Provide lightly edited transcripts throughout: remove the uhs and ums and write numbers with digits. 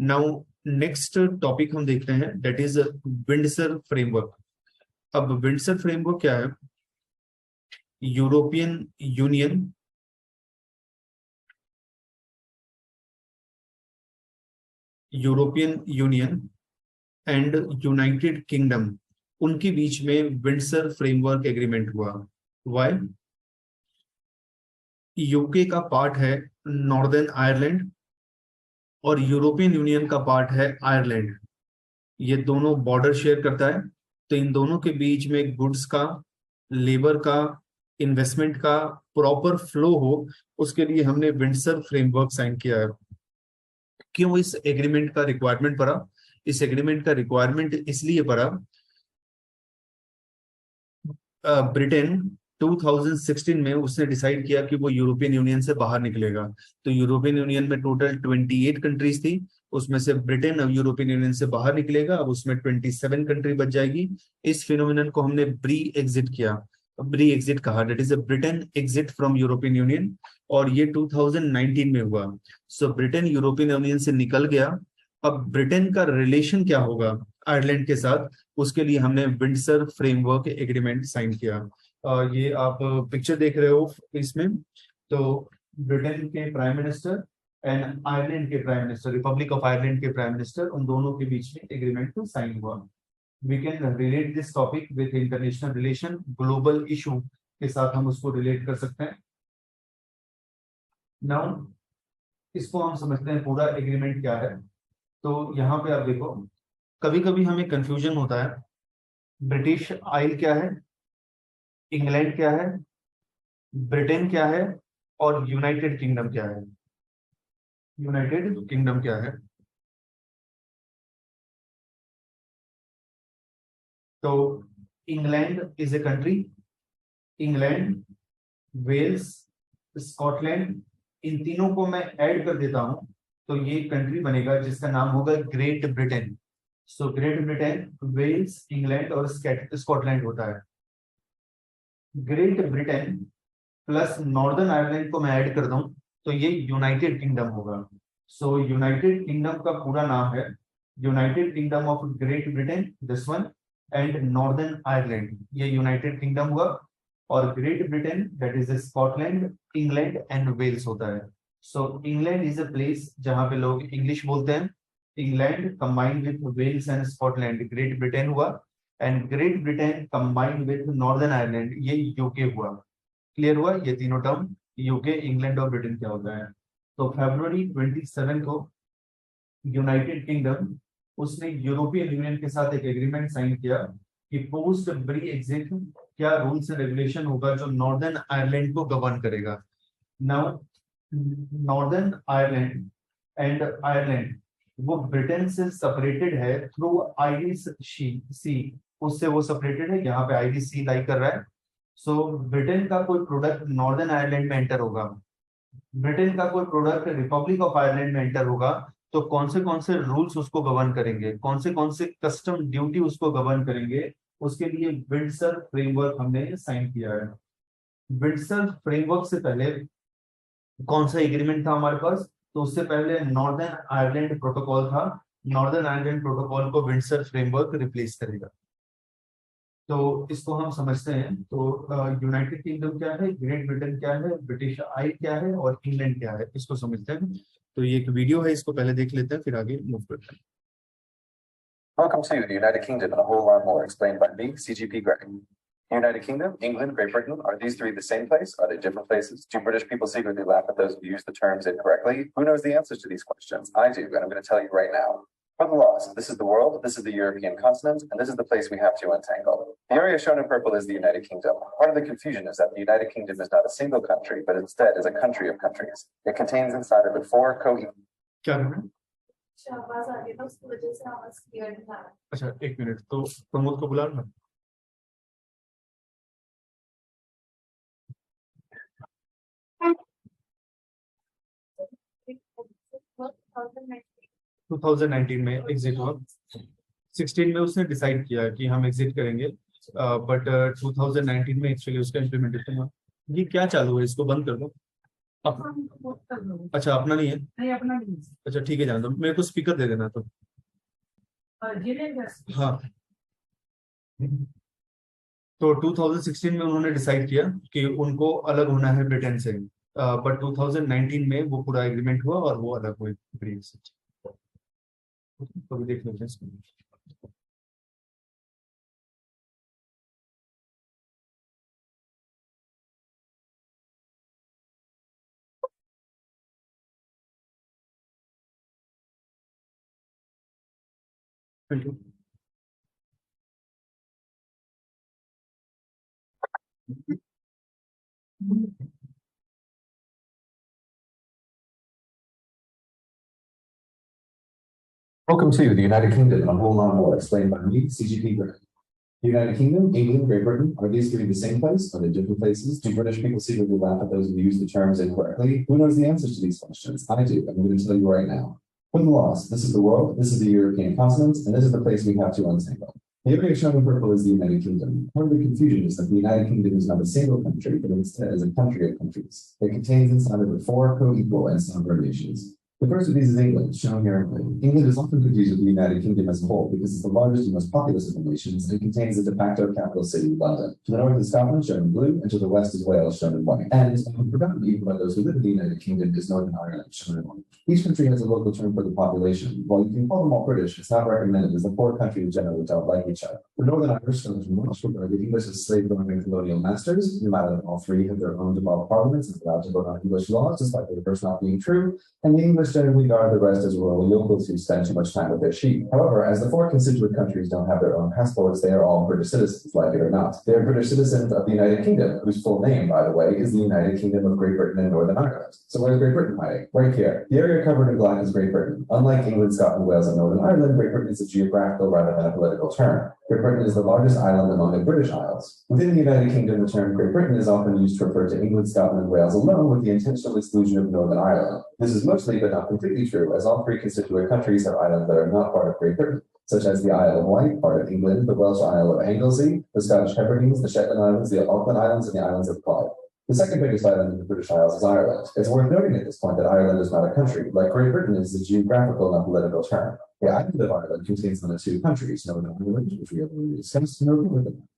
Now next topic हम देखते हैं, दैट इज विंडसर फ्रेमवर्क। अब विंडसर फ्रेमवर्क क्या है? European Union and United kingdom, उनके बीच में विंडसर फ्रेमवर्क एग्रीमेंट हुआ। वाई? यूके का पार्ट है नॉर्दर्न आयरलैंड और यूरोपियन यूनियन का पार्ट है आयरलैंड। ये दोनों बॉर्डर शेयर करता है, तो इन दोनों के बीच में गुड्स का, लेबर का, इन्वेस्टमेंट का प्रॉपर फ्लो हो, उसके लिए हमने विंडसर फ्रेमवर्क साइन किया है। क्यों इस एग्रीमेंट का रिक्वायरमेंट पड़ा? इस एग्रीमेंट का रिक्वायरमेंट इसलिए पड़ा, ब्रिटेन 2016 में उसने डिसाइड किया कि वो यूरोपियन यूनियन से बाहर निकलेगा। तो यूरोपियन यूनियन में टोटल 28 कंट्रीज थी, उसमें से ब्रिटेन अब यूरोपियन यूनियन से बाहर निकलेगा, अब उसमें 27 कंट्री बच जाएगी। इस फिनोमिनन को हमने ब्री एग्जिट किया, ब्री एग्जिट कहा, that is a Britain exit from European Union, और ये 2019 में हुआ। सो ब्रिटेन यूरोपियन यूनियन से निकल गया। अब ब्रिटेन का रिलेशन क्या होगा आयरलैंड के साथ, उसके लिए हमने विंडसर फ्रेमवर्क एग्रीमेंट साइन किया। ये आप पिक्चर देख रहे हो इसमें, तो ब्रिटेन के प्राइम मिनिस्टर एंड आयरलैंड के prime minister, Republic of Ireland के प्राइम मिनिस्टर, उन दोनों के बीच में एग्रीमेंट साइन हुआ। We can relate this topic with international relation, global issue के साथ हम उसको रिलेट कर सकते हैं। नाउ इसको हम समझते हैं पूरा एग्रीमेंट क्या है। तो यहाँ पे आप देखो, कभी कभी हमें कंफ्यूजन होता है, ब्रिटिश आइल क्या है, इंग्लैंड क्या है, ब्रिटेन क्या है, और यूनाइटेड किंगडम क्या है। यूनाइटेड किंगडम क्या है? तो England is a country, England, Wales, Scotland, इन तीनों को मैं ऐड कर देता हूं तो ये कंट्री बनेगा जिसका नाम होगा Great Britain. So Great Britain, Wales, England और स्कॉटलैंड होता है। Great Britain plus Northern Ireland को मैं ऐड कर दूं तो ये यूनाइटेड किंगडम होगा। सो यूनाइटेड किंगडम का पूरा नाम है United Kingdom of Great Britain, this one, and Northern Ireland, ये यूनाइटेड किंगडम हुआ। और Great Britain that is Scotland, England and Wales होता है। So England is a place जहां पे लोग इंग्लिश बोलते हैं। England combined with Wales and Scotland Great Britain हुआ, and Great Britain combined with Northern Ireland ये यूके हुआ। क्लियर हुआ ये तीनों टर्म, यूके, इंग्लैंड और ब्रिटेन क्या होता है। तो फरवरी 27 को यूनाइटेड किंगडम उसने यूरोपियन यूनियन के साथ एक एग्रीमेंट साइन किया कि पोस्ट ब्री एग्जिट क्या रूल्स एंड रेगुलेशन होगा जो नॉर्दर्न आयरलैंड को गवर्न करेगा। Now northern Ireland and Ireland वो ब्रिटेन से सेपरेटेड है थ्रू आयरिश सी, उससे वो सेपरेटेड है, यहाँ पे आयरिश सी लाई कर रहा है। सो ब्रिटेन का कोई प्रोडक्ट नॉर्दर्न आयरलैंड में एंटर होगा, ब्रिटेन का कोई प्रोडक्ट रिपब्लिक ऑफ आयरलैंड में एंटर होगा, तो कौन से रूल्स उसको गवर्न करेंगे, कौन से कस्टम ड्यूटी उसको गवर्न करेंगे, उसके लिए विंडसर फ्रेमवर्क हमने साइन किया है। विंडसर फ्रेमवर्क से पहले कौन सा एग्रीमेंट था हमारे पास? तो उससे पहले नॉर्दर्न आयरलैंड प्रोटोकॉल था। नॉर्दर्न आयरलैंड प्रोटोकॉल को विंडसर फ्रेमवर्क रिप्लेस करेगा। तो इसको हम समझते हैं। तो यूनाइटेड किंगडम क्या है, ग्रेट ब्रिटेन क्या है, ब्रिटिश आइल क्या है, और इंग्लैंड क्या है, इसको समझते हैं। तो ये एक वीडियो है, इसको पहले देख लेते हैं फिर आगे मूव करते हैं। Welcome to the United Kingdom and a whole lot more, explained by me, CGP Greg. United Kingdom, England, Great Britain, are these three the same place? Are they different places? Do British people secretly laugh at those who use the terms incorrectly? Who knows the answers to these questions? I do, and I'm going to tell you right now. For the lost, this is the world, this is the European continent, and this is the place we have to untangle. The area shown in purple is the United Kingdom. Part of the confusion is that the United Kingdom is not a single country, but instead is a country of countries. It contains inside of it 4 क्या अच्छा एक minute, तो प्रमोद को बुला ना। To 2019 में exit हुआ, 16 में उसने डिसाइड किया कि हम एग्जिट करेंगे, बट 2019 में एक्चुअली उसका इम्प्लीमेंटेशन हुआ। ये क्या चालू है, इसको बंद कर दो। अच्छा अपना नहीं है, नहीं अपना नहीं है। अच्छा ठीक है, जान दो, मेरे को स्पीकर दे देना तो। हाँ, तो 2016 में उन्होंने डिसाइड किया कि उनको अलग होना है ब्रिटेन से, बट 2019 में वो पूरा एग्रीमेंट हुआ और वो अलग हुए ब्रिटेन से। तो अभी देख लेते हैं इसको। Thank you. Welcome to the United Kingdom and a whole lot more explained by me, CGP Greg. The United Kingdom, England, Great Britain, are these three the same place? Are they different places? Do British people secretly laugh at those who use the terms incorrectly? Who knows the answers to these questions? I do. I'm going to tell you right now. Put the loss. This is the world. This is the European continent, and this is the place we have to untangle. The area shown in purple is the United Kingdom. Part of the confusion is that the United Kingdom is not a single country, but instead is a country of countries. It contains inside of it 4 co-equal and sovereign nations. The first of these is England, shown here in blue. England is often confused with the United Kingdom as a whole because it's the largest and most populous of the nations and contains the de facto capital city, London. To the north is Scotland, shown in blue, and to the west is Wales, shown in white. And forgotten even by those who live in the United Kingdom is Northern Ireland, shown in white. Each country has a local term for the population. While you can call them all British, it's not recommended as the 4 countries generally don't like each other. The Northern Irish, shown in Welsh, regard the English as slave-owning colonial masters. No matter that all 3 have their own devolved parliaments and are allowed to vote on English laws, despite their first not being true. And the English generally regard the rest as rural yokels who spend too much time with their sheep. However, as the 4 constituent countries don't have their own passports, they are all British citizens, like it or not. They are British citizens of the United Kingdom, whose full name, by the way, is the United Kingdom of Great Britain and Northern Ireland. So where's Great Britain hiding? Right here. The area covered in black is Great Britain. Unlike England, Scotland, Wales, and Northern Ireland, Great Britain is a geographical rather than a political term. Great Britain is the largest island among the British Isles. Within the United Kingdom, the term Great Britain is often used to refer to England, Scotland, and Wales alone, with the intentional exclusion of Northern Ireland. This is mostly but not completely true, as all 3 constituent countries have islands that are not part of Great Britain, such as the Isle of Wight, part of England, the Welsh Isle of Anglesey, the Scottish Hebrides, the Shetland Islands, the Falkland Islands, and the islands of Clyde. The second biggest island in the British Isles is Ireland. It's worth noting at this point that Ireland is not a country, like Great Britain is a geographical, not political term. The island of Ireland contains only 2 countries, Northern Ireland, which we have already discussed, and Republic of Ireland.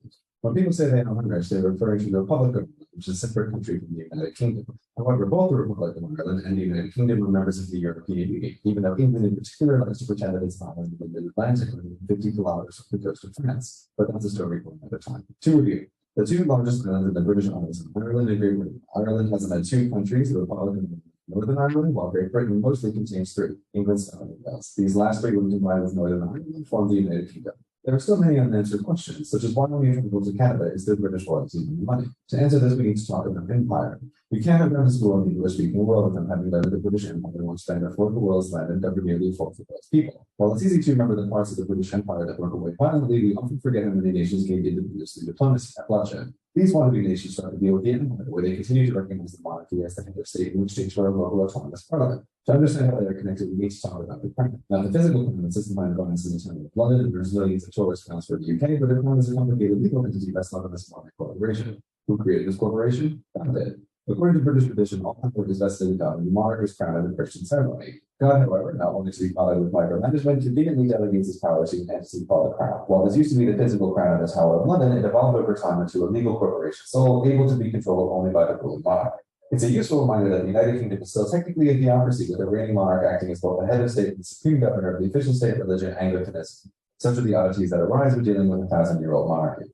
When people say they are Irish, they're referring to the Republic of Ireland, which is a separate country from the United Kingdom. However, both the Republic of Ireland and the United Kingdom are members of the European Union, even though England in particular likes to pretend that it's an island in the Mid-Atlantic, 50 kilometers from the coast of France. But that's a story for another time. To review, the 2 largest islands in the British Isles are Ireland and Great Britain. Ireland has about 2 countries, the Republic of Northern Ireland, while Great Britain mostly contains 3, England, Scotland, and Wales. These last 3, when combined with Northern Ireland, form the United Kingdom. There are still many unanswered questions, such as why when we travel to Canada is there British royalty and money? To answer this, we need to talk about empire. You can't have gone to school in the English-speaking world without having learned the British Empire once spanned a fourth of the world's land and covered nearly a fourth of those people. While it's easy to remember the parts of the British Empire that broke away violently, we often forget how many nations gained independence through diplomacy and bloodshed. These wannabe nations started to deal with the empire, where they continue to recognize the monarchy as the head of state in exchange for a local autonomous parliament. To understand how they are connected, we need to talk about the crown. Now, the physical crown sits behind Gardens in the town of London, and there's millions of tourist crowns for the UK, but the crown is a complicated legal entity that's not a small corporation. Who created this corporation? God did. According to British tradition, all power is vested in God, and the monarch is crowned in a Christian ceremony. God, however, not only to be followed with micromanagement, conveniently delegates his power to an entity called the crown. While this used to be the physical crown of the Tower of London, it evolved over time into a legal corporation, so able to be controlled only by the ruling monarch. It's a useful reminder that the United Kingdom is still technically a theocracy, with the reigning monarch acting as both the head of state and the supreme governor of the official state religion, Anglicanism. Such are the oddities that arise when dealing with a 1,000-year-old monarchy.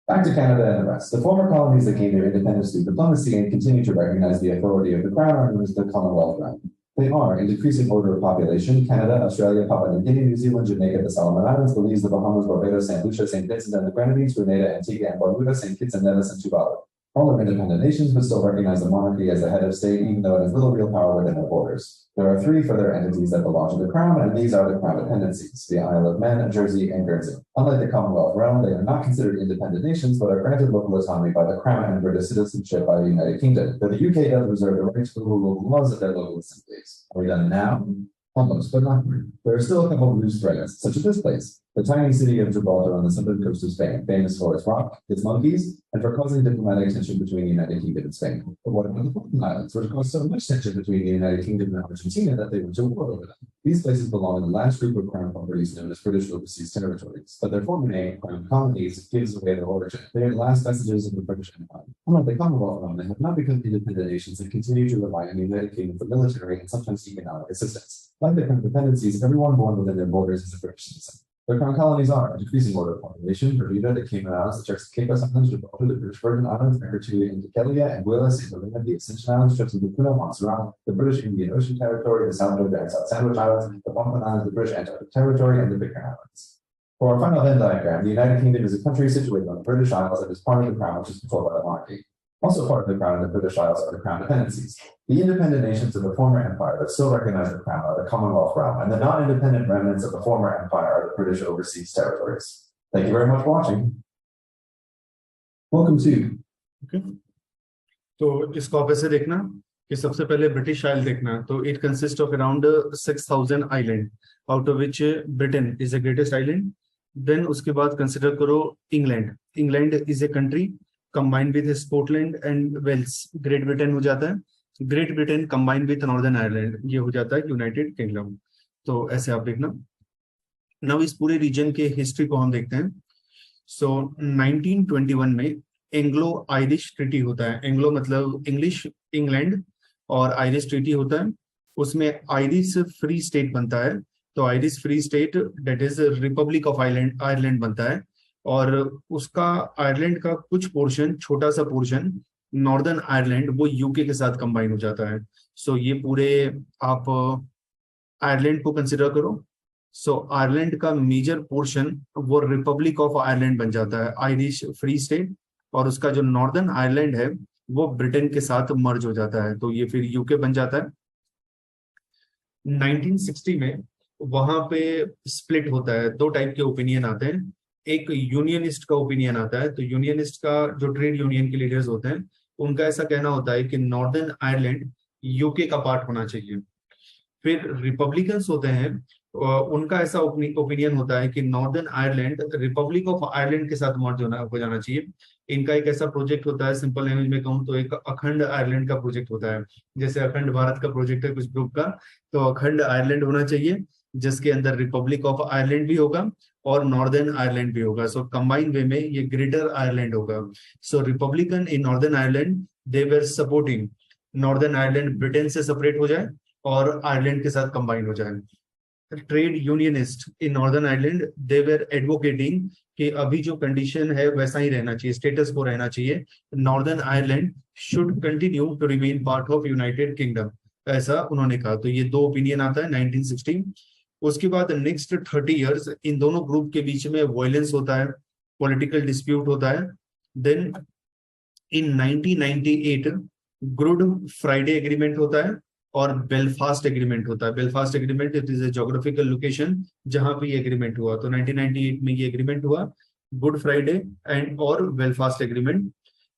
Back to Canada and the rest. The former colonies that gained their independence through diplomacy and continue to recognize the authority of the Crown are known as the Commonwealth realm. They are, in decreasing order of population, Canada, Australia, Papua New Guinea, New Zealand, Jamaica, the Solomon Islands, Belize, the Bahamas, Barbados, St. Lucia, St. Vincent and the Grenadines, Grenada, Antigua and Barbuda, St. Kitts and Nevis, and Tuvalu. All are independent nations, but still recognize the monarchy as the head of state, even though it has little real power within their borders. There are 3 further entities that belong to the Crown, and these are the Crown dependencies, the Isle of Man, Jersey, and Guernsey. Unlike the Commonwealth realm, they are not considered independent nations, but are granted local autonomy by the Crown and British citizenship by the United Kingdom. Though the UK does reserve the right to rule local laws at their local assemblies. Are we done now? Almost, but not quite. There are still a couple of loose threads, such as this place, the tiny city of Gibraltar on the southern coast of Spain, famous for its rock, its monkeys, and for causing diplomatic tension between the United Kingdom and Spain. But what about the Falkland Islands, which caused so much tension between the United Kingdom and Argentina that they went to war over them? These places belong to the last group of crown properties known as British overseas territories, but their former name, crown colonies, gives away their origin. They are the last vestiges of the British Empire. Unlike the Commonwealth realm, they have not become independent nations and continue to rely on the United Kingdom for military and sometimes economic assistance. Like their crown dependencies, everyone born within their borders is a British citizen. Their crown colonies are a decreasing order of population: Bermuda, the Cayman Islands, the Turks, the Caicos Islands, Gibraltar, the British Virgin Islands, Anguilla, and Dikelia, and Willis, Andalusia, the Ascension Islands, Strips of Laguna, Montserrat, the British Indian Ocean Territory, the Salvador and South Sandwich Islands, the Falkland Islands, the British Antarctic Territory, and the Pitcairn Islands. For our final Venn diagram, the United Kingdom is a country situated on the British Isles and is part of the Crown, which is controlled by the monarchy. Also part of the Crown and the British Isles are the Crown dependencies. The independent nations of the former empire that still recognize the Crown are the Commonwealth realm, and the non-independent remnants of the former empire are the British overseas territories. Thank you very much for watching. Welcome to. Okay. तो इसको आप ऐसे देखना कि सबसे पहले British isle देखना, तो it consist of around 6000 island, out of which Britain is the greatest island. Then उसके बाद कंसिडर करो England. England is a country combined with Scotland and Wales. Great Britain हो जाता है. Great Britain combined with Northern Ireland, ये हो जाता है यूनाइटेड किंगडम. तो ऐसे आप देखना. नाउ इस पूरे रीजन के हिस्ट्री को हम देखते हैं. सो 1921 में एंग्लो आयरिश ट्रीटी होता है. एंग्लो मतलब इंग्लिश, इंग्लैंड, और आयरिश ट्रीटी होता है. उसमें आयरिश फ्री स्टेट बनता है. तो Irish free state that is Republic of Ireland बनता है. और उसका आयरलैंड का कुछ पोर्शन, छोटा सा पोर्शन नॉर्दर्न आयरलैंड, वो यूके के साथ कंबाइन हो जाता है. सो ये पूरे आप आयरलैंड को कंसिडर करो. सो आयरलैंड का मेजर पोर्शन वो रिपब्लिक ऑफ आयरलैंड बन जाता है, आयरिश फ्री स्टेट. और उसका जो नॉर्दर्न आयरलैंड है वो ब्रिटेन के साथ मर्ज हो जाता है, तो ये फिर यूके बन जाता है. 1960 में वहां पे स्प्लिट होता है. दो टाइप के ओपिनियन आते हैं. एक यूनियनिस्ट का ओपिनियन आता है. तो यूनियनिस्ट का जो ट्रेड यूनियन के लीडर्स होते हैं, उनका ऐसा कहना होता है कि नॉर्दर्न आयरलैंड यूके का पार्ट होना चाहिए. फिर रिपब्लिकन्स होते हैं, उनका ऐसा ओपिनियन होता है कि Northern Ireland Republic of Ireland के साथ मर्ज हो जाना चाहिए. इनका एक ऐसा प्रोजेक्ट होता है, सिंपल लैंग्वेज में कहूँ तो एक अखंड आयरलैंड का प्रोजेक्ट होता है. जैसे अखंड भारत का प्रोजेक्ट है कुछ ग्रुप का, तो अखंड आयरलैंड होना चाहिए जिसके अंदर रिपब्लिक ऑफ आयरलैंड भी होगा और नॉर्दर्न आयरलैंड भी होगा. सो कंबाइंड वे में ये ग्रेटर आयरलैंड होगा. So republican in Northern Ireland they were supporting Northern Ireland Britain से सेपरेट हो जाए और आयरलैंड के साथ कंबाइन हो जाए. Trade unionist in Northern Ireland they were advocating कि अभी जो कंडीशन है वैसा ही रहना चाहिए, स्टेटस को रहना चाहिए. Northern Ireland should continue to remain part of United Kingdom, ऐसा उन्होंने कहा. तो ये दो ओपिनियन आता है 1916. उसके बाद नेक्स्ट 30 इयर्स इन दोनों ग्रुप के बीच में वायलेंस होता है, पॉलिटिकल डिस्प्यूट होता है. Then in 1998 good Friday agreement होता है और बेलफास्ट एग्रीमेंट होता है. Belfast agreement it is a geographical location जहां पे ये एग्रीमेंट हुआ. तो 1998 में ये एग्रीमेंट हुआ, गुड फ्राइडे एंड और Belfast agreement.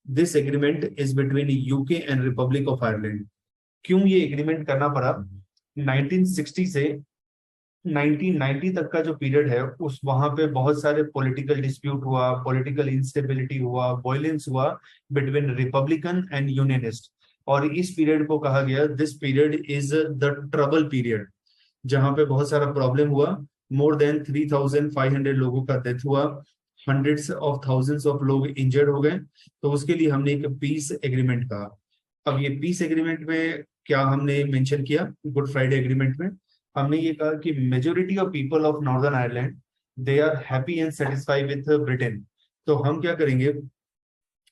This agreement is between UK and Republic of Ireland. क्यों ये एग्रीमेंट करना पड़ा? 1960 से 1990 तक का जो पीरियड है उस वहां पे बहुत सारे पॉलिटिकल डिस्प्यूट हुआ, पॉलिटिकल इंस्टेबिलिटी हुआ, वायलेंस हुआ बिटवीन रिपब्लिकन एंड यूनियनिस्ट. और इस पीरियड को कहा गया this period is the trouble period, जहां पे बहुत सारा प्रॉब्लम हुआ. मोर देन 3500 लोगों का डेथ हुआ, हंड्रेड्स ऑफ थाउजेंड्स ऑफ लोग इंजर्ड हो गए. तो उसके लिए हमने एक पीस एग्रीमेंट कहा. अब ये पीस एग्रीमेंट में क्या हमने मेंशन किया? गुड फ्राइडे एग्रीमेंट में हमने ये कहा कि majority of people of Northern Ireland they are happy and satisfied with Britain. तो हम क्या करेंगे,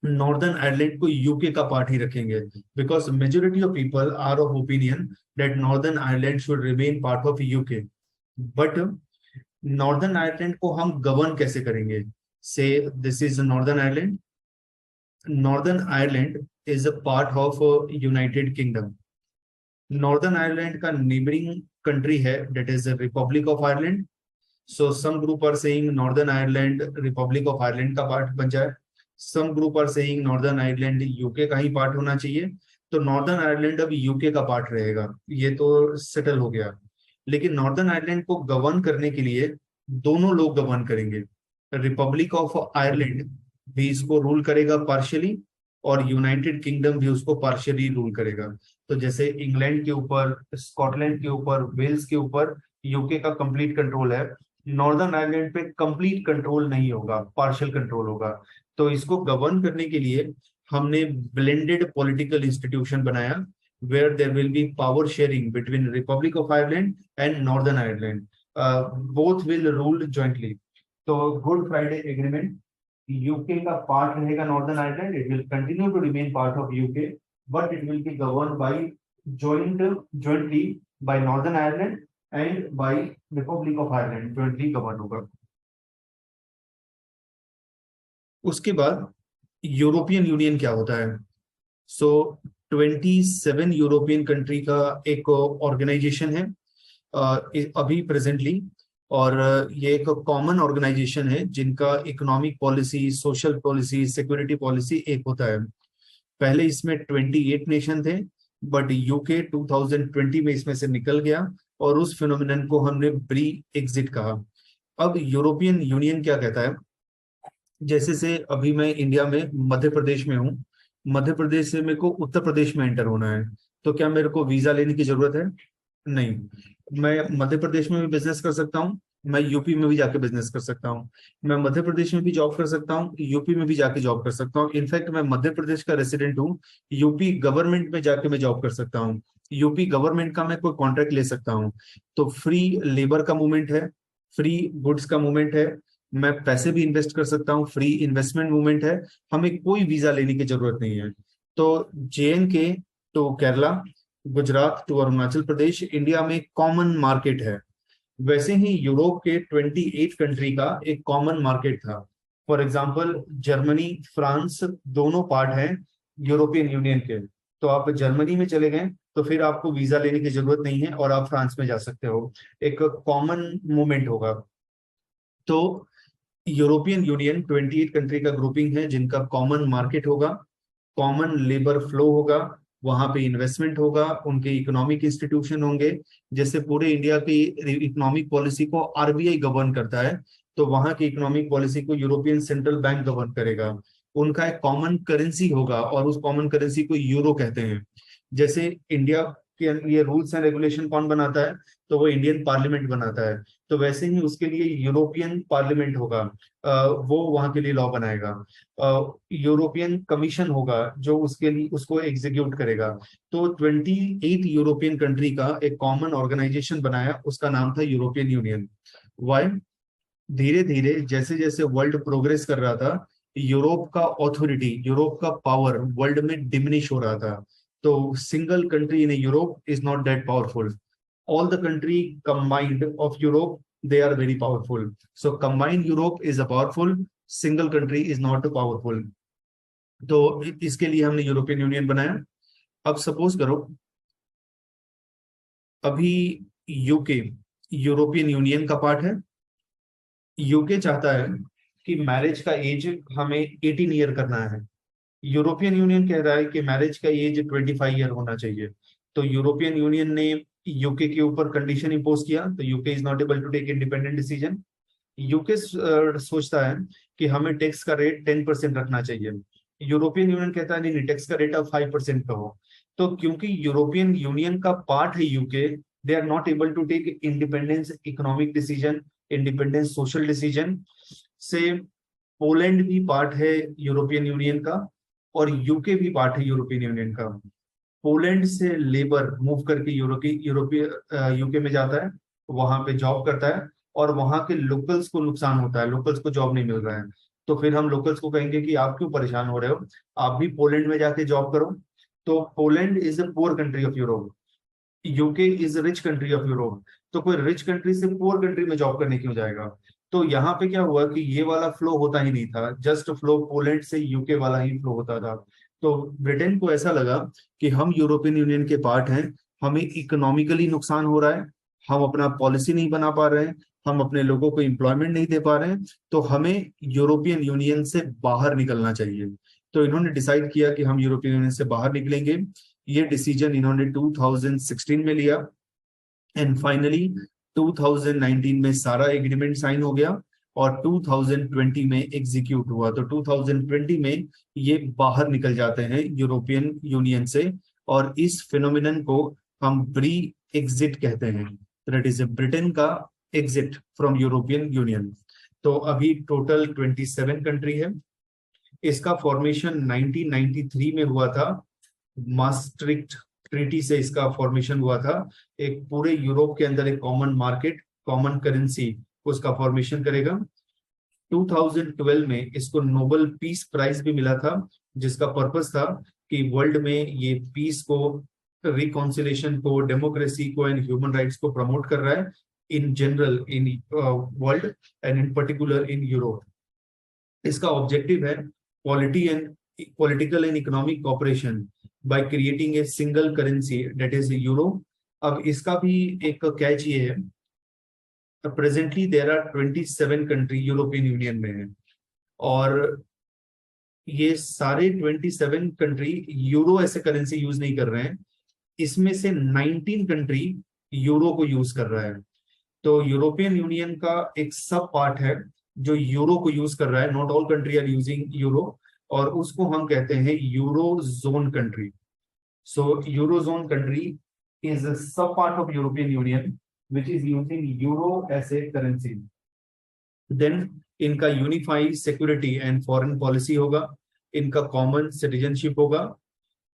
नॉर्दर्न आयरलैंड को यूके का पार्ट ही रखेंगे, because majority of people are of opinion that Northern Ireland should remain part of UK. But Northern Ireland को हम गवर्न कैसे करेंगे? Say this is Northern Ireland. Northern Ireland is a part of United Kingdom. Northern Ireland का neighbouring country है that is Republic of Ireland. So some group are saying Northern Ireland Republic of Ireland का part बन जाए. Some group are saying Northern Ireland UK का ही part होना चाहिए. तो नॉर्दर्न आयरलैंड अब यूके का पार्ट रहेगा, ये तो सेटल हो गया. लेकिन नॉर्दर्न आयरलैंड को गवर्न करने के लिए दोनों लोग गवर्न करेंगे। रिपब्लिक ऑफ आयरलैंड भी इसको रूल करेगा पार्शियली, और यूनाइटेड किंगडम भी उसको पार्शियली रूल करेगा। तो जैसे इंग्लैंड के ऊपर, स्कॉटलैंड के ऊपर, वेल्स के ऊपर यूके का कंप्लीट कंट्रोल है, नॉर्दर्न आयरलैंड पे कंप्लीट कंट्रोल नहीं होगा, पार्शियल कंट्रोल होगा। तो इसको गवर्न करने के लिए हमने ब्लेंडेड पॉलिटिकल इंस्टीट्यूशन बनाया, where there will be power sharing between Republic of Ireland and Northern Ireland. Both will rule jointly. तो गुड फ्राइडे एग्रीमेंट, यूके का पार्ट रहेगा Northern Ireland, it will continue to remain part of UK, but it will be govern by jointly by Northern Ireland and by Republic of Ireland, jointly govern होगा। उसके बाद European union क्या होता है? सो 27 European country का एक organisation है अभी प्रेजेंटली, और ये एक कॉमन ऑर्गेनाइजेशन है जिनका economic policy, social policy, security policy एक होता है। पहले इसमें 28 नेशन थे, बट यूके 2020 में इसमें से निकल गया, और उस फिनोमिनन को हमने ब्री एग्जिट कहा। अब यूरोपियन यूनियन क्या कहता है? जैसे से अभी मैं इंडिया में मध्य प्रदेश में हूँ, मध्य प्रदेश से मेरे को उत्तर प्रदेश में एंटर होना है, तो क्या मेरे को वीजा लेने की जरूरत है? नहीं। मैं मध्य प्रदेश में भी बिजनेस कर सकता हूँ, मैं यूपी में भी जाके बिजनेस कर सकता हूँ, मैं मध्य प्रदेश में भी जॉब कर सकता हूँ, यूपी में भी जाके जॉब कर सकता हूँ। इनफैक्ट मैं मध्य प्रदेश का रेसिडेंट हूँ, यूपी गवर्नमेंट में जाके मैं जॉब कर सकता हूँ, यूपी गवर्नमेंट का मैं कोई कॉन्ट्रैक्ट ले सकता हूँ। तो फ्री लेबर का मूवमेंट है, फ्री गुड्स का मूवमेंट है, मैं पैसे भी इन्वेस्ट कर सकता हूँ, फ्री इन्वेस्टमेंट मूवमेंट है, हमें कोई वीजा लेने की जरूरत नहीं है। तो JNK to Kerala, Gujarat to Arunachal Pradesh India में कॉमन मार्केट है। वैसे ही यूरोप के 28 कंट्री का एक कॉमन मार्केट था। फॉर एग्जांपल जर्मनी, फ्रांस दोनों पार्ट हैं यूरोपियन यूनियन के। तो आप जर्मनी में चले गए तो फिर आपको वीजा लेने की जरूरत नहीं है और आप फ्रांस में जा सकते हो, एक कॉमन मूवमेंट होगा। तो यूरोपियन यूनियन 28 कंट्री का ग्रुपिंग है जिनका कॉमन मार्केट होगा, कॉमन लेबर फ्लो होगा, वहां पे इन्वेस्टमेंट होगा, उनके इकोनॉमिक इंस्टीट्यूशन होंगे। जैसे पूरे इंडिया की इकोनॉमिक पॉलिसी को RBI गवर्न करता है, तो वहां की इकोनॉमिक पॉलिसी को यूरोपियन सेंट्रल बैंक गवर्न करेगा। उनका एक कॉमन करेंसी होगा और उस कॉमन करेंसी को यूरो कहते हैं। जैसे इंडिया के लिए रूल्स एंड रेगुलेशन कौन बनाता है? तो वो इंडियन पार्लियामेंट बनाता है। तो वैसे ही उसके लिए यूरोपियन पार्लियामेंट होगा, वो वहां के लिए लॉ बनाएगा। यूरोपियन कमीशन होगा जो उसके लिए उसको एग्जीक्यूट करेगा। तो 28 यूरोपियन कंट्री का एक कॉमन ऑर्गेनाइजेशन बनाया, उसका नाम था यूरोपियन यूनियन। वाई? धीरे धीरे जैसे जैसे वर्ल्ड प्रोग्रेस कर रहा था, यूरोप का ऑथोरिटी, यूरोप का पावर वर्ल्ड में डिमिनिश हो रहा था। तो single country in Europe is not that powerful, all the country combined of Europe, they are very powerful. So combined Europe is a powerful, single country is not powerful. तो इसके लिए हमने European union बनाया। अब suppose करो अभी UK European Union का part है। यूके चाहता है कि मैरिज का एज हमें 18 ईयर करना है, यूरोपियन यूनियन कह रहा है कि मैरिज का एज 25 ईयर होना चाहिए। तो यूरोपियन यूनियन ने यूके के ऊपर कंडीशन इंपोज किया, तो UK is not able to take independent decision. UK सोचता है कि हमें टैक्स का रेट 10% रखना चाहिए, यूरोपियन यूनियन कहता है नहीं, टैक्स का रेट आप 5% कहो। तो क्योंकि यूरोपियन यूनियन का पार्ट है UK, they are not able to take independence economic decision, independence social decision. Say Poland भी पार्ट है यूरोपियन यूनियन का और यूके भी पार्ट है यूरोपियन यूनियन का। पोलैंड से लेबर मूव करके यूके में जाता है, वहां पे जॉब करता है और वहां के लोकल्स को नुकसान होता है, लोकल्स को जॉब नहीं मिल रहा है। तो फिर हम लोकल्स को कहेंगे कि आप क्यों परेशान हो रहे हो, आप भी पोलैंड में जाके जॉब करो। तो Poland is a poor country of Europe, UK is rich country of Europe. तो कोई रिच कंट्री से पुअर कंट्री में जॉब करने क्यों जाएगा? तो यहाँ पे क्या हुआ कि ये वाला फ्लो होता ही नहीं था, जस्ट फ्लो पोलैंड से यूके वाला ही फ्लो होता था। तो ब्रिटेन को ऐसा लगा कि हम यूरोपियन यूनियन के पार्ट हैं, हमें इकोनॉमिकली नुकसान हो रहा है, हम अपना पॉलिसी नहीं बना पा रहे हैं, हम अपने लोगों को एम्प्लॉयमेंट नहीं दे पा रहे हैं, तो हमें यूरोपियन यूनियन से बाहर निकलना चाहिए। तो इन्होंने डिसाइड किया कि हम यूरोपियन यूनियन से बाहर निकलेंगे। ये डिसीजन इन्होंने 2016 में लिया। एंड फाइनली 2019 में सारा एग्रीमेंट साइन हो गया और 2020 में एग्जीक्यूट हुआ। तो 2020 में ये बाहर निकल जाते हैं यूरोपियन यूनियन से, और इस फिनोमिनन को हम ब्री एग्जिट कहते हैं। दैट इज ब्रिटेन का एग्जिट फ्रॉम यूरोपियन यूनियन। तो अभी टोटल 27 कंट्री है। इसका फॉर्मेशन 1993 में हुआ था। मास्ट्रिक्ट ट्रीटी से इसका फॉर्मेशन हुआ था। एक पूरे यूरोप के अंदर एक कॉमन मार्केट, कॉमन करेंसी, उसका फॉर्मेशन करेगा। 2012 में इसको नोबेल पीस प्राइज भी मिला था, जिसका पर्पस था कि वर्ल्ड में ये पीस को, रिकॉन्सिलेशन को, डेमोक्रेसी को एंड ह्यूमन राइट्स को प्रमोट कर रहा है in general in world and in particular in Europe. इसका ऑब्जेक्टिव है political and economic cooperation by creating a single currency that is euro. अब इसका भी एक कैच ये है, presently there are 27 country European Union में है, और ये सारे 27 कंट्री यूरो ऐसे करेंसी यूज नहीं कर रहे हैं। इसमें से 19 कंट्री यूरो को यूज कर रहा है। तो यूरोपियन यूनियन का एक सब पार्ट है जो यूरो को यूज कर रहा है। Not all country are using euro, और उसको हम कहते हैं euro zone country. So euro zone country is a sub part of European Union which is using euro as a currency. Then इनका unified security and foreign policy होगा, इनका common citizenship होगा।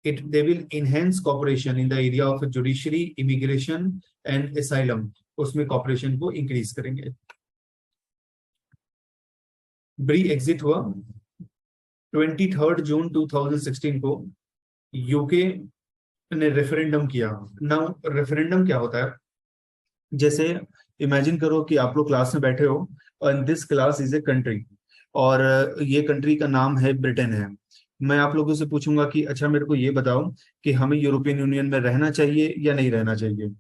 they will enhance cooperation in the area of judiciary, immigration and asylum, उसमें cooperation को increase करेंगे। ब्री exit हुआ 23 जून 2016 को। UK ने रेफरेंडम किया। नाउ रेफरेंडम क्या होता है? जैसे इमेजिन करो कि आप लोग क्लास में बैठे हो और this class is a country, और ये कंट्री का नाम है ब्रिटेन है। मैं आप लोगों से पूछूंगा कि अच्छा मेरे को ये बताओ कि हमें यूरोपियन यूनियन में रहना चाहिए या नहीं रहना चाहिए।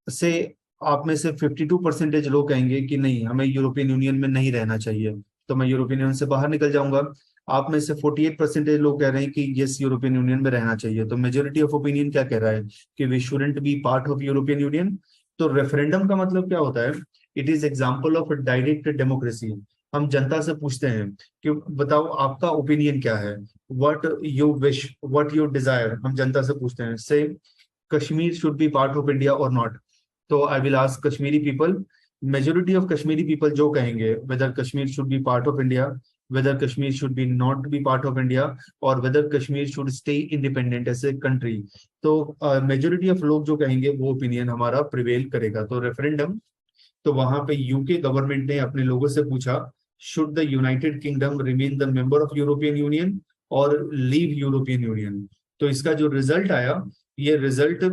से आप में से 52% लोग कहेंगे कि नहीं, हमें यूरोपियन यूनियन में नहीं रहना चाहिए, तो मैं यूरोपियन यूनियन से बाहर निकल जाऊंगा। आप में से 48% लोग कह रहे हैं कि यस, यूरोपियन यूनियन में रहना चाहिए। तो मेजोरिटी ऑफ ओपिनियन क्या कह रहा है कि we shouldn't be part of European Union. तो रेफरेंडम का मतलब क्या होता है? It is example of direct democracy. हम जनता से पूछते हैं कि बताओ आपका ओपिनियन क्या है, what you wish, what you desire, हम जनता से पूछते हैं। Say Kashmir should be part of India और नॉट। तो I will ask Kashmiri people, majority of Kashmiri people जो कहेंगे whether Kashmir should be part of India, whether Kashmir should be not be part of India, और whether Kashmir should stay independent as a country. तो majority of लोग जो कहेंगे वो ओपिनियन हमारा prevail करेगा। तो रेफरेंडम, तो वहां पे यूके गवर्नमेंट ने अपने लोगों से पूछा, should the United kingdom remain the member of European Union और लीव यूरोपियन यूनियन। तो इसका जो रिजल्ट आया, ये रिजल्ट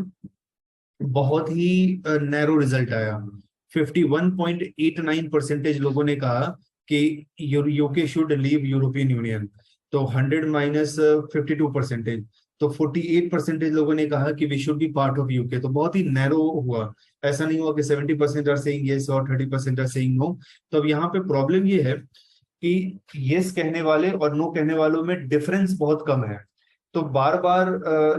बहुत ही नैरो रिजल्ट आया। 51.89% लोगों ने कहा कि UK should leave European Union, तो 100 माइनस 52%, तो 48% लोगों ने कहा कि we should be part of UK. तो बहुत ही नैरो हुआ। ऐसा नहीं हुआ कि 70% आर सेइंग यस और 30% आर सेइंग नो। तो अब यहाँ पे प्रॉब्लम ये है कि यस कहने वाले और नो कहने वालों में डिफरेंस बहुत कम है। तो बार बार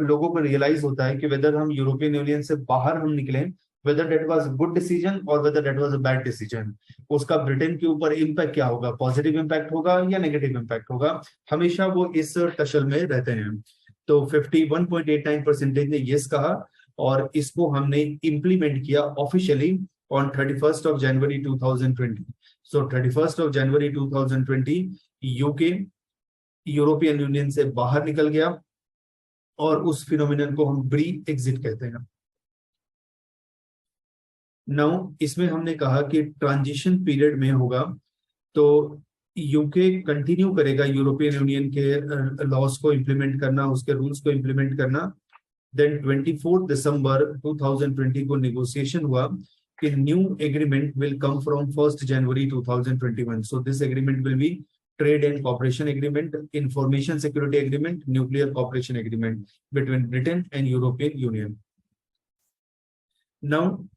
लोगों को रियलाइज होता है कि वेदर हम यूरोपियन यूनियन से बाहर हम निकले, whether that was good decision और whether that was a bad decision, उसका ब्रिटेन के ऊपर इम्पैक्ट क्या होगा, पॉजिटिव इम्पैक्ट होगा या नेगेटिव इम्पैक्ट होगा। हमेशा वो इस टशल में रहते हैं। तो 51.89% ने यस कहा, और इसको हमने इम्प्लीमेंट किया officially on 31 of January 2020। So 31 of January 2020 UK European union से बाहर निकल गया, और उस फिनोमिनन को हम ब्री एग्जिट कहते हैं। नाउ इसमें हमने कहा कि ट्रांजिशन पीरियड में होगा, तो यूके कंटिन्यू करेगा यूरोपियन यूनियन के लॉस को इम्प्लीमेंट करना, उसके रूल्स को इम्प्लीमेंट करना। देन 24 दिसंबर 2020 को नेगोशिएशन हुआ कि new agreement will come from 1 January 2021। So this agreement will be Trade and Cooperation Agreement, Information Security Agreement, Nuclear Cooperation Agreement between Britain and European Union. Now,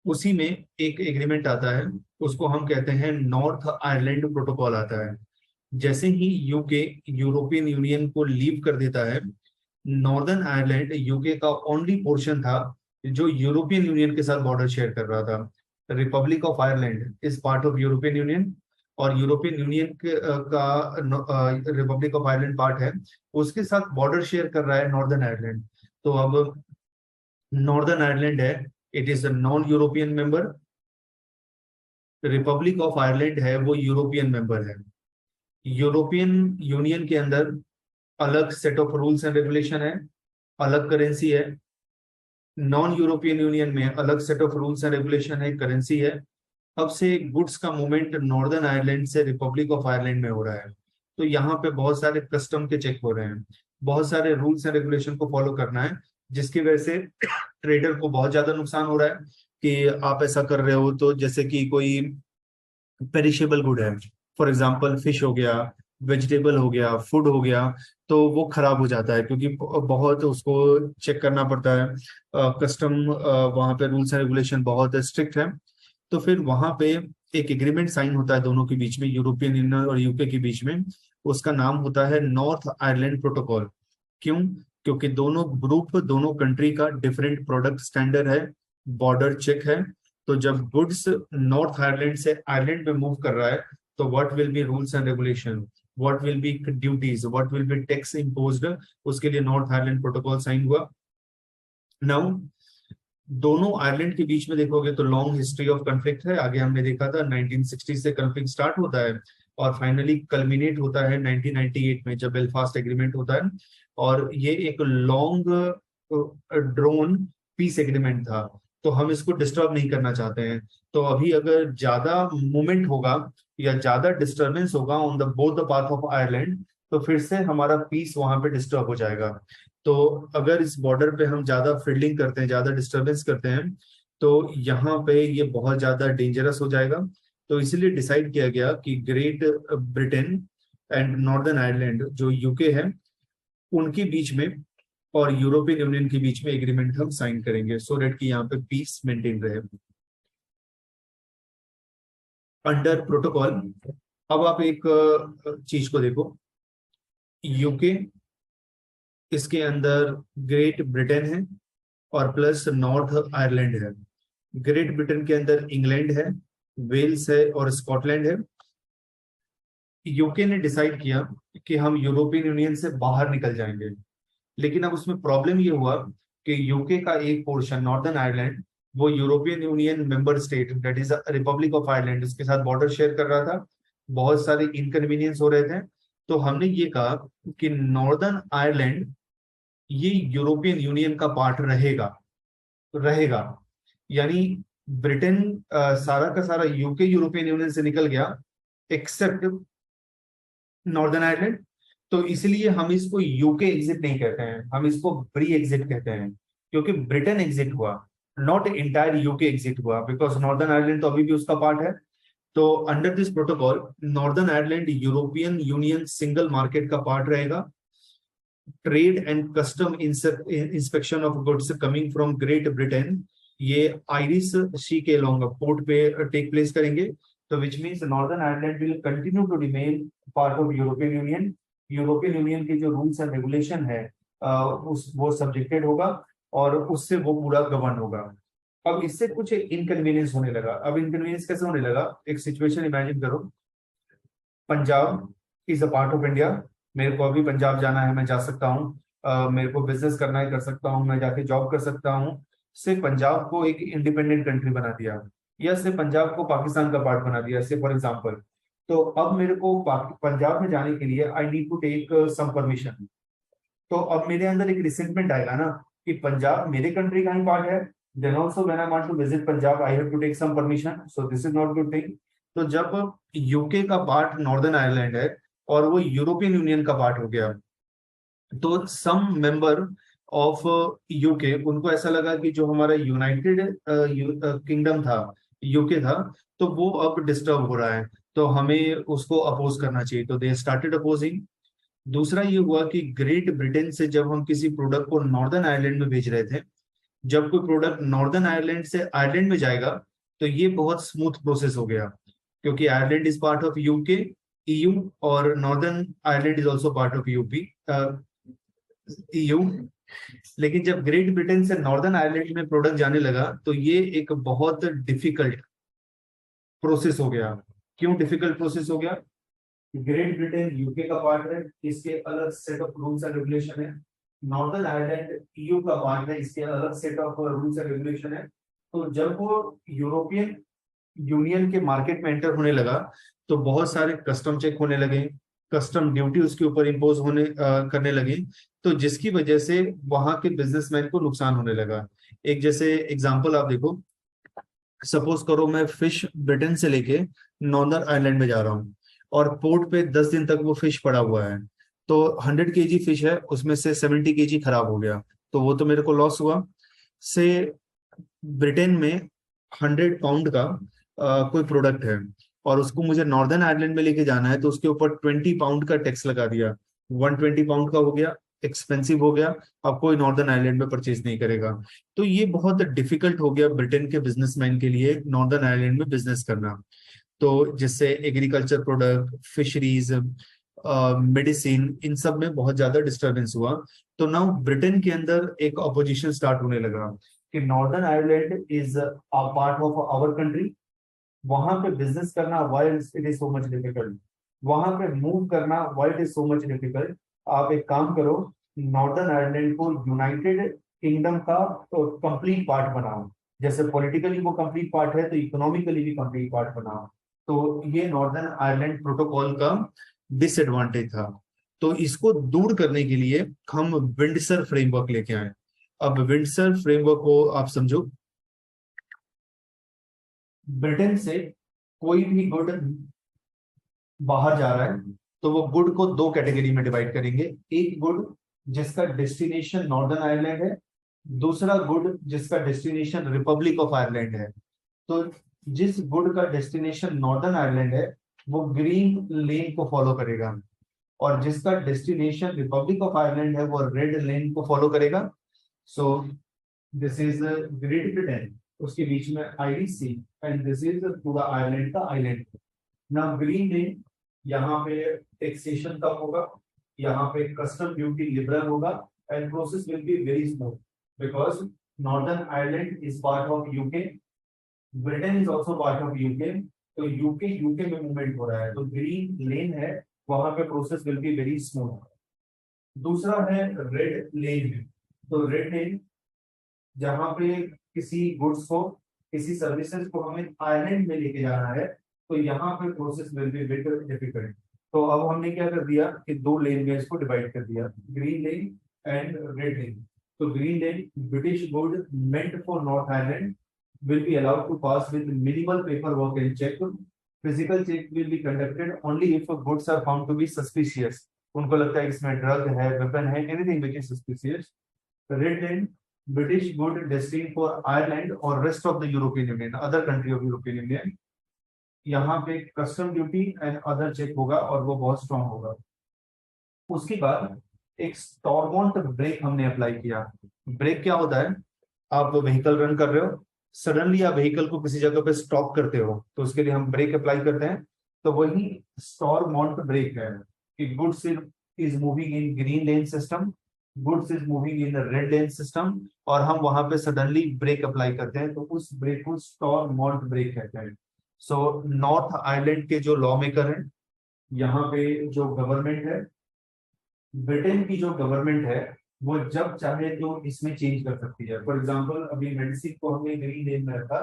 उसी में एक agreement आता है, उसको हम कहते हैं नॉर्थ आयरलैंड प्रोटोकॉल आता है। जैसे ही यूके यूरोपियन यूनियन को लीव कर देता है, नॉर्दर्न आयरलैंड यूके का ओनली पोर्शन था जो यूरोपियन यूनियन के साथ बॉर्डर शेयर कर रहा था। Republic of Ireland is part of European Union, और यूरोपियन यूनियन का रिपब्लिक ऑफ आयरलैंड पार्ट है, उसके साथ बॉर्डर शेयर कर रहा है नॉर्दर्न आयरलैंड। तो अब नॉर्दर्न आयरलैंड है, it is a non European member. Republic of Ireland है, वो यूरोपियन मेंबर है। यूरोपियन यूनियन के अंदर अलग set of rules and regulation है, अलग करेंसी है। नॉन यूरोपियन यूनियन में अलग set of rules and regulation है, करेंसी है। अब से गुड्स का मूवमेंट नॉर्दर्न आयरलैंड से रिपब्लिक ऑफ आयरलैंड में हो रहा है, तो यहाँ पे बहुत सारे कस्टम के चेक हो रहे हैं, बहुत सारे रूल्स एंड रेगुलेशन को फॉलो करना है, जिसकी वजह से ट्रेडर को बहुत ज्यादा नुकसान हो रहा है कि आप ऐसा कर रहे हो। तो जैसे कि कोई पेरिशेबल गुड है, फॉर एग्जांपल फिश हो गया, वेजिटेबल हो गया, फूड हो गया, तो वो खराब हो जाता है क्योंकि बहुत उसको चेक करना पड़ता है। कस्टम वहाँ पे रूल्स एंड रेगुलेशन बहुत स्ट्रिक्ट है। तो फिर वहां पे एक एग्रीमेंट साइन होता है दोनों के बीच में, यूरोपियन यूनियन और यूके के बीच में। उसका नाम होता है नॉर्थ आयरलैंड प्रोटोकॉल। क्यों? क्योंकि दोनों ग्रुप, दोनों कंट्री का डिफरेंट प्रोडक्ट स्टैंडर्ड है, बॉर्डर चेक है। तो जब गुड्स नॉर्थ आयरलैंड से आयरलैंड में मूव कर रहा है, तो what will be rules and regulation, what will be duties, what will be tax imposed, उसके लिए नॉर्थ आयरलैंड प्रोटोकॉल साइन हुआ। नाउ दोनों आयरलैंड के बीच में देखोगे तो लॉन्ग हिस्ट्री ऑफ कॉन्फ्लिक्ट है। आगे हमने देखा था 1960 से कॉन्फ्लिक्ट स्टार्ट होता है और फाइनली कल्मिनेट होता है 1998 में, जब बेलफास्ट एग्रीमेंट होता है। और ये एक लॉन्ग ड्रोन पीस एग्रीमेंट था, तो हम इसको डिस्टर्ब नहीं करना चाहते हैं। तो अभी अगर ज्यादा मूवमेंट होगा या ज्यादा डिस्टर्बेंस होगा on the both the path of Ireland, तो फिर से हमारा पीस वहां पे डिस्टर्ब हो जाएगा। तो अगर इस बॉर्डर पे हम ज्यादा फील्डिंग करते हैं, ज्यादा डिस्टरबेंस करते हैं, तो यहाँ पे ये बहुत ज्यादा डेंजरस हो जाएगा। तो इसीलिए डिसाइड किया गया कि great Britain and Northern Ireland जो यूके है, उनके बीच में और यूरोपियन यूनियन के बीच में एग्रीमेंट हम साइन करेंगे, सो डेट कि यहाँ पे पीस मेंटेन रहे अंडर प्रोटोकॉल। अब आप एक चीज को देखो, यूके, इसके अंदर ग्रेट ब्रिटेन है और प्लस नॉर्थ आयरलैंड है। ग्रेट ब्रिटेन के अंदर इंग्लैंड है, वेल्स है और स्कॉटलैंड है। यूके ने डिसाइड किया कि हम यूरोपियन यूनियन से बाहर निकल जाएंगे, लेकिन अब उसमें प्रॉब्लम ये हुआ कि यूके का एक पोर्शन नॉर्दर्न आयरलैंड, वो European union member state that is Republic of Ireland, इसके साथ बॉर्डर शेयर कर रहा था। बहुत सारे इनकन्वीनियंस हो रहे थे। तो हमने ये कहा कि नॉर्दर्न आयरलैंड ये यूरोपियन यूनियन का पार्ट रहेगा रहेगा यानी ब्रिटेन सारा का सारा यूके यूरोपियन यूनियन से निकल गया एक्सेप्ट नॉर्दर्न आयरलैंड। तो इसलिए हम इसको यूके एग्जिट नहीं कहते हैं, हम इसको ब्री एग्जिट कहते हैं, क्योंकि ब्रिटेन एग्जिट हुआ, नॉट इंटायर यूके एग्जिट हुआ, बिकॉज नॉर्दर्न आयरलैंड तो अभी भी उसका पार्ट है। तो under this protocol Northern Ireland European Union single market का पार्ट रहेगा। Trade and custom inspection of goods coming from Great Britain, ये आयरिश सी के लॉन्ग पोर्ट पे टेक प्लेस करेंगे। तो which means Northern Ireland will continue to remain part of European Union. European Union के जो rules and regulation है उस वो सब्जेक्टेड होगा और उससे वो पूरा गवर्न होगा। अब इससे कुछ इनकन्वीनियंस होने लगा। अब इनकन्वीनियंस कैसे होने लगा? एक सिचुएशन इमेजिन करो, Punjab is a part of India, मेरे को अभी पंजाब जाना है, मैं जा सकता हूँ। मेरे को बिजनेस करना है, कर सकता हूँ, मैं जाके जॉब कर सकता हूँ। से पंजाब को एक इंडिपेंडेंट कंट्री बना दिया, या से पंजाब को पाकिस्तान का पार्ट बना दिया, से फॉर एग्जांपल। तो अब मेरे को पंजाब में जाने के लिए I need to take some permission. तो अब मेरे अंदर एक रिसेंटमेंट आएगा ना कि पंजाब मेरे कंट्री का ही पार्ट है, then also when I want to visit Punjab I have to take some permission, so this is not good thing. तो जब यूके का पार्ट नॉर्दर्न आयरलैंड है और वो यूरोपियन यूनियन का पार्ट हो गया, तो सम मेंबर ऑफ यूके, उनको ऐसा लगा कि जो हमारा यूनाइटेड किंगडम था, यूके था, तो वो अब डिस्टर्ब हो रहा है, तो हमें उसको अपोज करना चाहिए। तो दे स्टार्टेड अपोजिंग। दूसरा ये हुआ कि ग्रेट ब्रिटेन से जब हम किसी प्रोडक्ट को नॉर्दर्न आयरलैंड में भेज रहे थे, जब कोई प्रोडक्ट नॉर्दर्न आयरलैंड से आयरलैंड में जाएगा, तो ये बहुत स्मूथ प्रोसेस हो गया, क्योंकि Ireland is part of UK EU और Northern Ireland is also part of UP EU. लेकिन जब ग्रेट ब्रिटेन से नॉर्दर्न आयरलैंड में प्रोडक्ट जाने लगा तो ये एक बहुत डिफिकल्ट प्रोसेस हो गया। क्यों डिफिकल्ट प्रोसेस हो गया? ग्रेट ब्रिटेन यूके का पार्ट है, इसके अलग set of rules and regulation है। नॉर्दर्न आयरलैंड ईयू का पार्ट है, इसके अलग set of rules and regulation है। तो जब वो यूरोपियन यूनियन के मार्केट में एंटर होने लगा तो बहुत सारे कस्टम चेक होने लगे, कस्टम ड्यूटी उसके ऊपर इम्पोज होने करने लगी, तो जिसकी वजह से वहां के बिजनेसमैन को नुकसान होने लगा। एक जैसे एग्जांपल आप देखो, सपोज करो मैं फिश ब्रिटेन से लेके नॉर्दर्न आयरलैंड में जा रहा हूँ और पोर्ट पे 10 दिन तक वो फिश पड़ा हुआ है, तो 100 केजी फिश है, उसमें से 70 केजी खराब हो गया, तो वो तो मेरे को लॉस हुआ। से ब्रिटेन में 100 पाउंड का कोई प्रोडक्ट है और उसको मुझे नॉर्दर्न आयरलैंड में लेके जाना है, तो उसके ऊपर 20 पाउंड का टैक्स लगा दिया। 120 पाउंड का हो गया, एक्सपेंसिव हो गया, अब कोई नॉर्दर्न आयरलैंड में परचेज नहीं करेगा। तो ये बहुत डिफिकल्ट हो गया ब्रिटेन के बिजनेसमैन के लिए नॉर्दर्न आयरलैंड में बिजनेस करना। तो जिससे एग्रीकल्चर प्रोडक्ट, फिशरीज, मेडिसिन, इन सब में बहुत ज्यादा डिस्टरबेंस हुआ। तो नाउ ब्रिटेन के अंदर एक अपोजिशन स्टार्ट होने लगा कि Northern Ireland is a part of our country, वहां पे बिजनेस करना why it is so much difficult, वहां पे मूव करना why it is so much difficult. आप एक काम करो, नॉर्दर्न आयरलैंड को यूनाइटेड किंगडम का कंप्लीट पार्ट बनाओ। जैसे पॉलिटिकली वो कंप्लीट पार्ट है तो इकोनॉमिकली भी कंप्लीट पार्ट बनाओ। तो ये नॉर्दर्न आयरलैंड प्रोटोकॉल का डिसएडवांटेज था। तो इसको दूर करने के लिए हम विंडसर फ्रेमवर्क लेके आए। अब विंडसर फ्रेमवर्क को आप समझो, ब्रिटेन से कोई भी गुड बाहर जा रहा है तो वो गुड को दो कैटेगरी में डिवाइड करेंगे। एक गुड जिसका डेस्टिनेशन नॉर्दर्न आयरलैंड है, दूसरा गुड जिसका डेस्टिनेशन रिपब्लिक ऑफ आयरलैंड है। तो जिस गुड का डेस्टिनेशन नॉर्दर्न आयरलैंड है वो ग्रीन लेन को फॉलो करेगा, और जिसका डेस्टिनेशन रिपब्लिक ऑफ आयरलैंड है वो रेड लेन को फॉलो करेगा। सो दिस इज ग्रेट ब्रिटेन, उसके बीच में आईडीसी, एंड दिस इज पूरा आयरलैंड का आइलैंड। ना ग्रीन लेन, यहाँ पे टैक्सेशन कम होगा, यहाँ पे कस्टम ड्यूटी लिबरल होगा, and process will be very smooth because Northern Ireland is part of UK, Britain is also part of UK. तो यूके में मूवमेंट हो रहा है, तो ग्रीन लेन है, वहां पे process will be very smooth. दूसरा है रेड लेन। तो रेड लेन जहां पे किसी गुड्स को, किसी सर्विसेज को हमें आयरलैंड में लेके जाना है, तो यहाँ पे process will be very difficult. तो अब हमने क्या कर दिया कि दो लेन में इसको डिवाइड कर दिया, ग्रीन लेन एंड रेड लेन। तो green lane, British good meant for north Ireland will be allowed to pass with minimal paperwork and check. Physical check will be conducted only if goods are found to be suspicious. उनको लगता है इसमें drug है, weapon है, anything which is suspicious. Red lane, British good destined for Ireland or rest of the European Union, other country of European Union. यहाँ पे custom duty and other check होगा और वो बहुत स्ट्रॉन्ग होगा। उसके बाद एक स्टॉर्मोंट ब्रेक हमने अप्लाई किया। ब्रेक क्या होता है? आप व्हीकल रन कर रहे हो, सडनली आप व्हीकल को किसी जगह पे स्टॉप करते हो, तो उसके लिए हम ब्रेक अप्लाई करते हैं। तो वही स्टॉर्मोंट ब्रेक है कि goods is moving in green lane system, goods is moving in red lane system, और हम वहां पे सडनली ब्रेक अप्लाई करते हैं, तो उस ब्रेक को स्टॉर्मोंट ब्रेक कहते हैं। सो नॉर्थ आयरलैंड के जो लॉ मेकर हैं, यहाँ पे जो गवर्नमेंट है, ब्रिटेन की जो गवर्नमेंट है, वो जब चाहे तो इसमें चेंज कर सकती है। फॉर एग्जांपल अभी मेडिसिन को हमने ग्रीन लेन में रखा,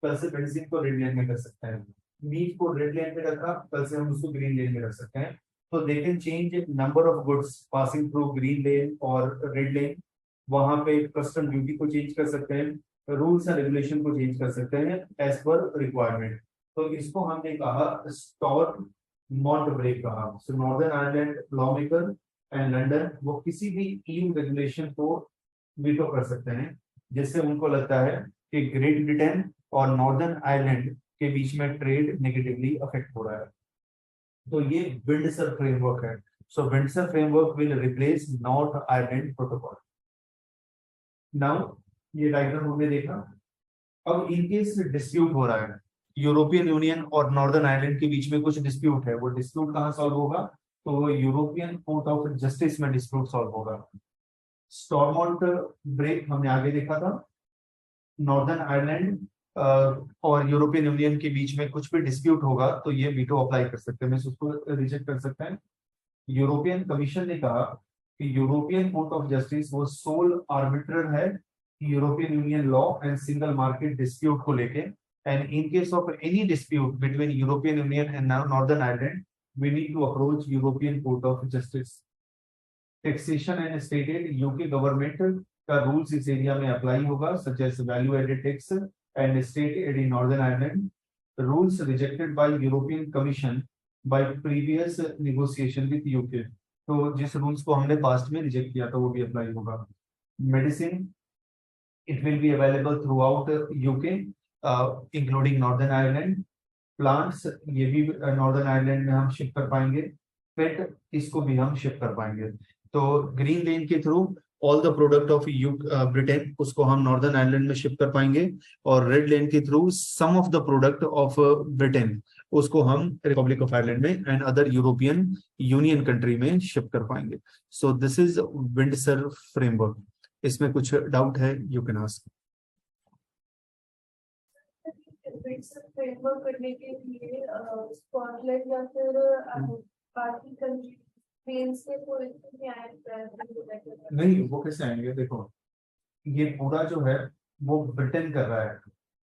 कल से मेडिसिन को रेड लेन में कर सकते हैं। मीट को रेड लेन में रखा, कल से हम उसको ग्रीन लेन में रख सकते हैं। तो they can change number of goods passing through green lane और रेड लेन। वहां पे कस्टम ड्यूटी को चेंज कर सकते हैं, रूल्स एंड रेगुलेशन को चेंज कर सकते हैं एज पर रिक्वायरमेंट। तो इसको हमने कहा स्टॉर्मोंट ब्रेक कहा। So Northern Ireland law maker and London वो किसी भी ईयू रेगुलेशन को वीटो कर सकते हैं जिससे उनको लगता है कि ग्रेट ब्रिटेन और नॉर्दर्न आयरलैंड के बीच में ट्रेड नेगेटिवली अफेक्ट हो रहा है। तो ये विंडसर फ्रेमवर्क है। So Windsor framework will replace north Ireland protocol. Now ये डायग्राम हमने देखा। अब इनकेस डिस्प्यूट हो रहा है यूरोपियन यूनियन और नॉर्दर्न आयरलैंड के बीच में, कुछ डिस्प्यूट है, वो डिस्प्यूट कहाँ सॉल्व होगा? तो यूरोपियन कोर्ट ऑफ जस्टिस में डिस्प्यूट सॉल्व होगा। स्टॉर्मोंट ब्रेक हमने आगे देखा था। नॉर्दर्न आयरलैंड और यूरोपियन यूनियन के बीच में कुछ भी डिस्प्यूट होगा तो ये वीटो अप्लाई कर सकते हैं, मैं उसको रिजेक्ट कर सकते हैं। यूरोपियन कमीशन ने कहा कि यूरोपियन कोर्ट ऑफ जस्टिस वो सोल आर्बिट्रर है European Union law and single market dispute को लेके, and in case of any dispute between European Union and Northern Ireland we need to approach European Court of Justice. Taxation and stated, UK government का rules इस area में apply होगा such as value added tax and state aid in Northern Ireland. Rules rejected by European commission bye previous negotiation with UK, तो जिस rules को हमने past में reject किया था वो भी अप्लाई होगा। Medicine, it will be available through out UK including northern Ireland. Plants, ये भी नॉर्दर्न आयरलैंड में हम शिप कर पाएंगे। पेट, इसको भी हम शिप कर पाएंगे। तो ग्रीन लेन के through all the product of Britain उसको हम नॉर्दर्न आयरलैंड में शिप कर पाएंगे, और रेड लेन के through some of the product of Britain उसको हम रिपब्लिक ऑफ आयरलैंड में and other European Union country में शिप कर पाएंगे। So this is Windsor framework. इसमें कुछ डाउट है यू कैन आस्क। फ्रेमवर्क करने के लिए स्कॉटलैंड या फिर बाकी कंट्री से कोई नहीं, वो कैसे आएंगे? देखो ये पूरा जो है वो ब्रिटेन कर रहा है,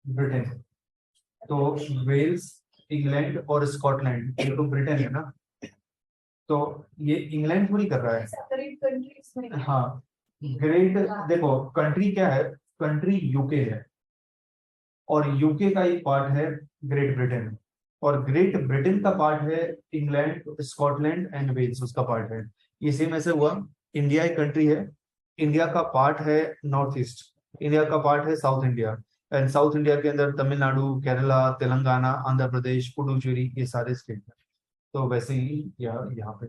ब्रिटेन। तो वेल्स, इंग्लैंड और स्कॉटलैंड ये तो ब्रिटेन है ना, तो ये इंग्लैंड थोड़ी कर रहा है। सेपरेट कंट्रीज में। हाँ, ग्रेट, देखो कंट्री क्या है, कंट्री यूके है और यूके का एक पार्ट है ग्रेट ब्रिटेन, और ग्रेट ब्रिटेन का पार्ट है इंग्लैंड, स्कॉटलैंड एंड वेल्स उसका पार्ट है। ये सेम ऐसे हुआ, इंडिया एक कंट्री है, इंडिया का पार्ट है नॉर्थ ईस्ट, इंडिया का पार्ट है south India, and south India के अंदर तमिलनाडु, केरला, तेलंगाना, आंध्र प्रदेश, पुडुचेरी, ये सारे स्टेट हैं। तो वैसे ही यहाँ पे